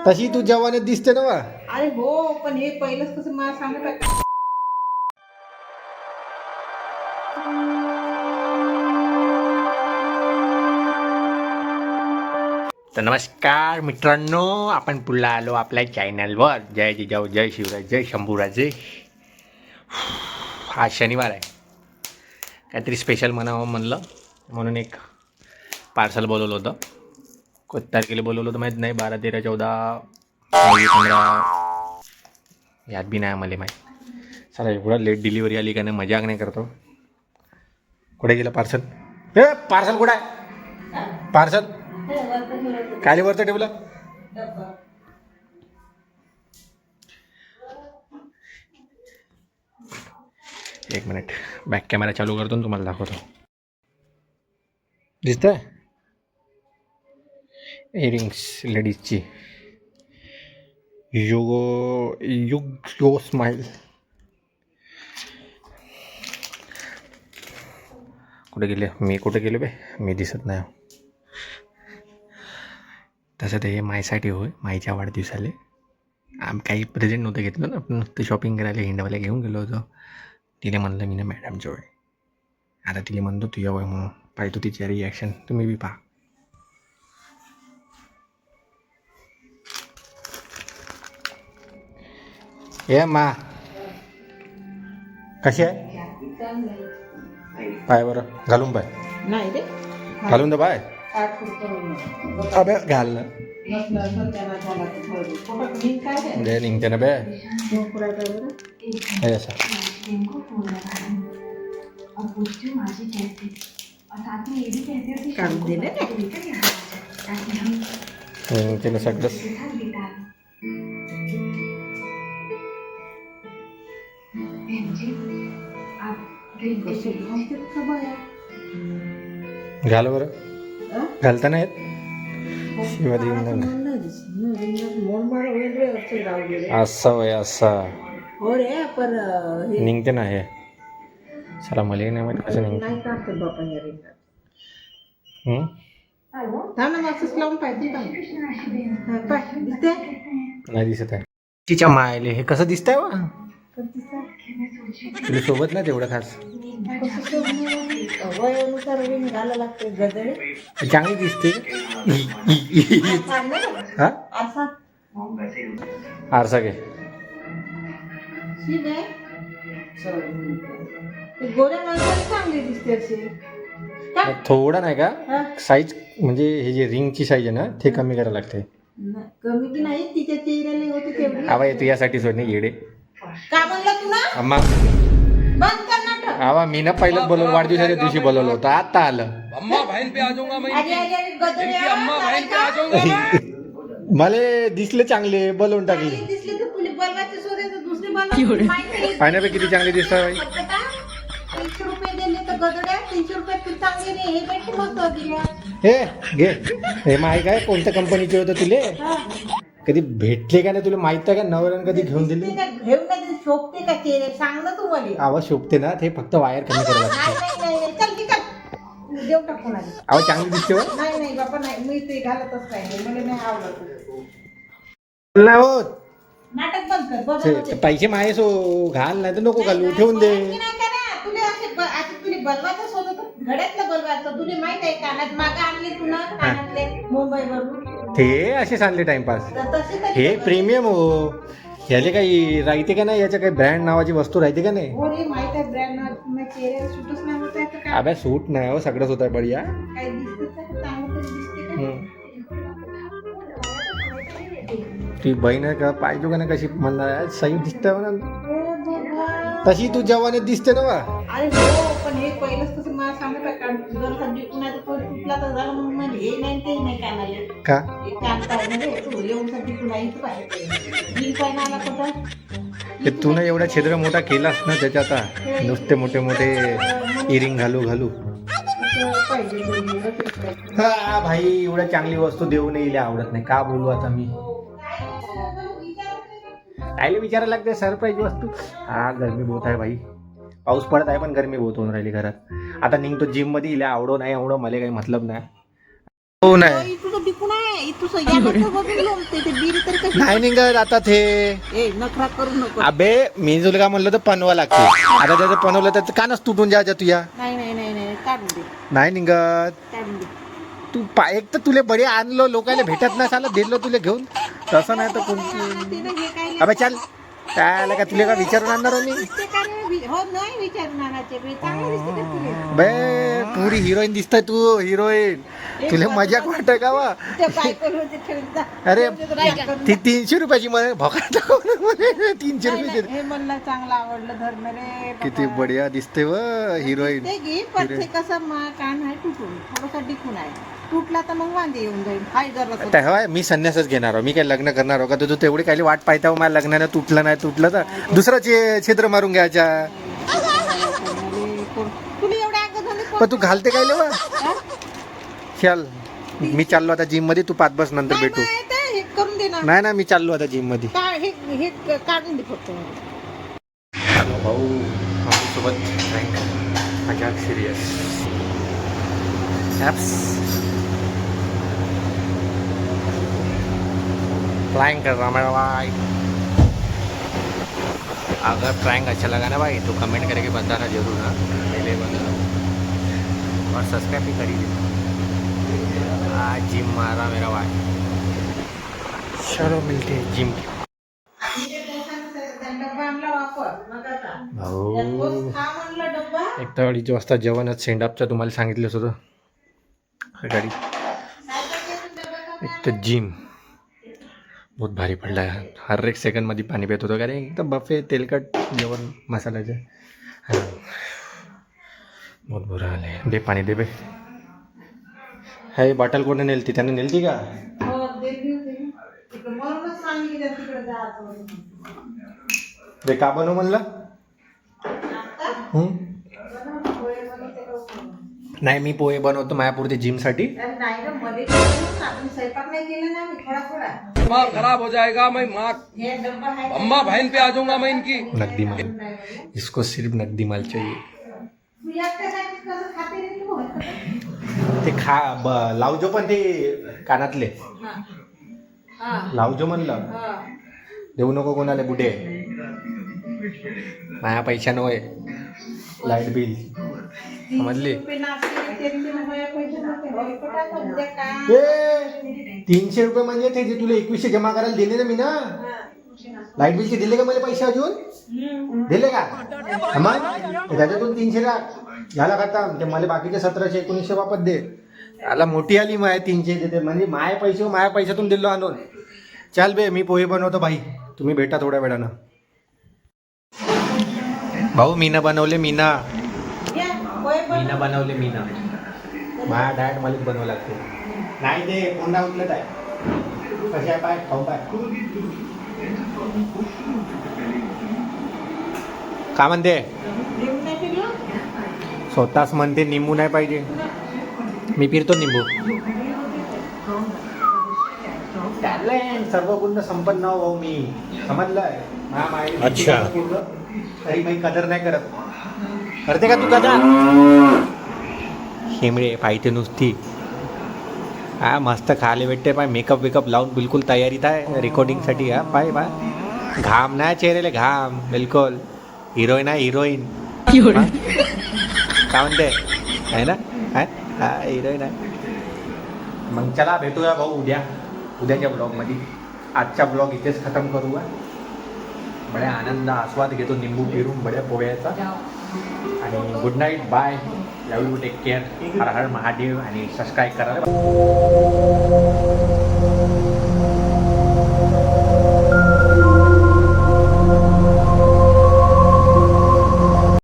तशी तू जवानीत दिसते ना वा. अरे हो, पण हे पहिलंच कसं मला सांगत आहे. तर नमस्कार मित्रांनो, आपण पुन्हा आलो आपल्या चॅनलवर. जय जिजाऊ, जय शिवराज, जय शंभूराजे. आज शनिवार आहे, काहीतरी स्पेशल म्हणावं म्हणलं म्हणून एक पार्सल बोलवलं होतं. कोणत्या तारखेला बोलवलं होतं माहीत नाही. 12, 13, 14, 15 याद बी नाही मला माहीत. चला, एवढा लेट डिलिव्हरी आली का नाही, मजाक नाही करतो. कुठे गेलं पार्सल? पार्सल कुठं आहे? पार्सल खाली वरचं ठेवलं. एक मिनिट, बॅक कॅमेरा चालू करतो आणि तुम्हाला दाखवतो. दिसतंय इयरिंग्स लेडीजची. युग स्माइल. कुठे गेले मी? कुठे गेले बे? मी दिसत नाही. तसं ते मायसाठी होय, माईच्या वाढदिवसाले काही प्रेझेंट नव्हतं घेतलं ना, आपण नुसतं शॉपिंग करायला हिंडावायला घेऊन गेलो होतो. तिला म्हणलं मी ना मॅडमचं होय. आता तिला म्हणतो तुझ्या वय म्हणून. पाहिजे तिची रिॲक्शन तुम्ही बी पहा. ए मा, कशी आहे? पाय बरं घालून पाय. नाही रे, घालून दे पाय. अबे घाल ना. दे निघते ना बे. हे असं काढून दिले निघते ना सगळंच. घाल बरं. घालता नाही येत. शिवाजी असं वय असं हो रे, पण निघते ना हे. चला मला नाही माहिती कसं निघते. नाही काढतात बापा या रिंगात. थांब ना, असंच लावून पाहिजे. पाय दिसते? नाही दिसत आहे. तिच्या मायले हे कसं दिसतंय वा? तुला सोबत नाही तेवढं खास. वयानुसार रिंग घालायला लागते. गजळे चांगली दिसते. हा असा आरसा घे. ठीक आहे. गोऱ्या माणसाला चांगली दिसते अशी. थोडा नाही का हा? साईज, म्हणजे हे जे रिंगची साईज आहे ना ते कमी करायला लागते. कमी की नाही, तिच्या चेहऱ्याला होते तेवढी. आवा येतो यासाठी सोडणे येडे. का म्हणलं तू ना? अम्मा बंद कर नाटक. आवा मी ना पहिलंच बोलवलं, वाढदिवसाच्या दिवशी बोलवलं होतं, आता आलं. अरे अरे गजरे मला दिसले चांगले बोलवून टाकले. दिसले तर तुला बलवाचे सोडायचं, दुसरे बलवाचे माहिती पाहिजे किती चांगले दिसतात बाई. 300 रुपये दिले तर गजड्या 300 रुपये तू चांगली नाही. हे भेटते मस्त दिल्या. हे घे. हे माहिती काय कोणत्या कंपनीचे होतं तुले? कधी भेटले का नाही तुला माहित आहे का? नवऱ्यानं कधी घेऊन दिले? घेऊन नाही शोभते का चेहरे? सांग ना तू मला. आवाज शोभते ना, ते फक्त वायर कमी करायला लागते. नाही चल की चल, देव टाकून आली. आवाज चांगली दिसते हो. नाही बाबा नाही, मी ते घालतच नाही. मला नाही आवडत. नाही होत. नाटक बंद कर. बघ ते पैसे माये सो घाल, नाही तर नको घालू, ठेवून दे. तुला असे आता तुला बलवायचं होतं, घड्यातलं बलवायचं. तुला माहित आहे कानात मागं आणले तू ना कानातले मुंबईवरून. ते असे सांगले टाइमपास. तसे हे प्रीमियम हो. ह्याचे काही राहते का नाही? याच्या काही ब्रँड नावाची वस्तू राहते का नाही? हो रे, माहित आहे ब्रँड ना. चेहऱ्याला सूटच नाही होत आहे तर काय? अबे सूट नाही हो, सगळंच होत आहे बढिया. काय दिसत आहे चांगलं तरी दिसते का? ती बहीण आहे का पाहिजे का नाही? कशी म्हणणार सही दिसते म्हणा. हो बाबा. तशी तू जवानीत दिसते ना वा. अरे हो, पण हे पहिलंच कसं मला सांगत आहे. कारण जर समजी कुणाचा तो तुटला तर झालं म्हणून म्हणजे हे नाही ते नाही कानाले. का एक कान पाहिजे रे, तू येऊनसाठी तुला इथं पाहिजे. बिल पाहिजे आला कुठं? ते तू ना एवढा छिद्र मोठा केलास ना त्याच्यात, आता नुसते मोठे मोठे इयरिंग घालू. हा भाई, एवढ्या चांगली वस्तू देऊ नये आवडत नाही. का बोलू आता मी? कायले विचारायला लागते सरप्राईज वस्तू. हा गरमी बहुत आहे भाई. पाऊस पडत आहे पण गरमी बहुत होऊन राहिली घरात. आता निघतो जिम मध्ये. इला आवडो नाही आवडो मला काही मतलब नाही. हो नाही. तुझं टिकून आहे. तुझं यानं बघून लोंबते ते बिरी तर कशी नाही निघत आता ते. ए नखरा करू नको. अबे मी तुला का म्हणलं तर पनवा लागते. आता त्याचं पनवलं तर कानच तुटून जायचं तुया. नाही नाही नाही नाही काढून दे नाही निघत. काढून दे. तू एक तर तुले बरे आणलो लोकायला भेटत नाही साला दिलो तुले घेऊन तसं नाही तर कोण. तिनं हे काय अबे चल काय का तुले का विचारून आणणार मी. दिसते का रे? हो नाही विचारून आणायचे बे. चांगलं दिसते का तुला? बे पुरी हिरोईन दिसताय तू हिरोईन. तुला मजाक वाटत का वा. त्या बायकोला ते ठेवून जा. अरे राजा करून ती 300 रुपयाची मला भोका 300 नाही, रुपयाची. नाही, हे म्हणलं चांगलं आवडलं धरण रे बाबा. किती बढिया दिसते व हिरोईन. ते घे पण ते कसं कान आहे तुटून थोडासा डिकून आहे. तुटला तर मग वांदे येऊन जाईल. हाय जरा तेव्हा मी संन्यासच घेणार आहो. मी काय लग्न करणार आहो का तू तेवढी काही वाट पाहता हो माझ्या लग्नानं तुटलं नाही तुटलं तर दुसरं छिद्र मारून घ्यायच्या. तुला एवढ्या अगं झाले पण तू घालते काय लेवा. चल मी चाललो आता जिम मध्ये तू 5 बस नंतर भेटू. हे करून दे ना. नाही ना मी चाललो आता जिम मध्ये. हे काढून दे फक्त. भाऊ सोबत मजाक सिरियस प्रैंक कर रहा मेरा भाई. अगर प्रैंक अच्छा लगा ना भाई तो कमेंट करके बताना जरूर. हाँ पहले बता और सब्सक्राइब भी करिए. आज जिम मारा मेरा भाई. चलो मिलते हैं जिम. डब्बा आणला वापर मग आता. भाऊ खा म्हणलं डब्बा. 1:30 वाजता जेवणच सेंडअपचं तुम्हाला सांगितलंच होतं सकाळी. एक तर जिम बहुत भारी पडला आहे. हर एक सेकंडमध्ये पाणी पित होतं कारण एकदम बफे तेलकट जेवण मसाल्याचं. बहुत बुरा हाल आहे. दे पाणी दे बे. हे बॉटल कोणी नेलती त्याने नेलती का. हो दिली होती. तिकडे म्हणूनच सांगितलं तिकडे जायचं. रे का बनव म्हणलं. नाही मी पोहे बनवतो मायापुरते जिमसाठी. नाही ना मध्ये आपण स्वयंपाक नाही केला ना मी थोडा थोडा. दिमाग खराब हो जाएगा. मैं माँ हे डब्बा आहे अम्मा बहन पे आ जाऊंगा मैं इनकी. नकदी माल. इसको सिर्फ नकदी माल चाहिए. तू एकट्यासाठी कसं खाते रे तू. ते लावजो पण ते कानातले लावजो म्हणलं. देऊ नको कोणाला बुडे. माया पैशा नव्हे लाईट बिल समजली. 300 रुपये म्हणजे ते जे तुला 2100 जमा करायला दिले ना मी ना. लाईट बिलचे दिले का मला पैसे अजून दिले का. मग त्याच्यातून 300 झाला खाता ते मला बाकीचे 1700 1900 वापस दे. याला मोठी आली माय 300 देते म्हणजे माया पैशातून दिलो आणून. चाल बे मी पोहे बनवतो भाई. तुम्ही भेटा थोड्या वेळानं. भाऊ मीना बनवले मीना बनवले मीना. माझ्या डायट मलाच बनवावं लागते. नाही ते कोंडा उचलत आहे. कशा आहे पाय खाऊ पाय. का म्हणते स्वतःच म्हणते निंबू नाही पाहिजे. मी पिरतो निंबू. टॅलेंट सर्व गुण संपन्न भाऊ मी समजलंय. अच्छा तरी काही कदर नाही करत. करते का तू कदर. शेमडे पाहिजे नुसती. हा मस्त खायला भेटते पाय. मेकअप वेकअप लावून बिलकुल तयारीत आहे रेकॉर्डिंगसाठी. हा पाय पाय घाम नाही चेहऱ्याला घाम बिलकुल. हिरोईन आहे हिरोईन. काय म्हणते आहे ना. हा हिरोईन आहे. मग चला भेटूया भाऊ उद्याच्या ब्लॉगमध्ये. आजचा ब्लॉग इथेच खतम करूया. बड्या आनंद आस्वाद घेतो निंबू पिरून बड्या पोह्याचा. आणि good night bye. Love you take care. हर हर महादेव आणि सबस्क्राईब करा.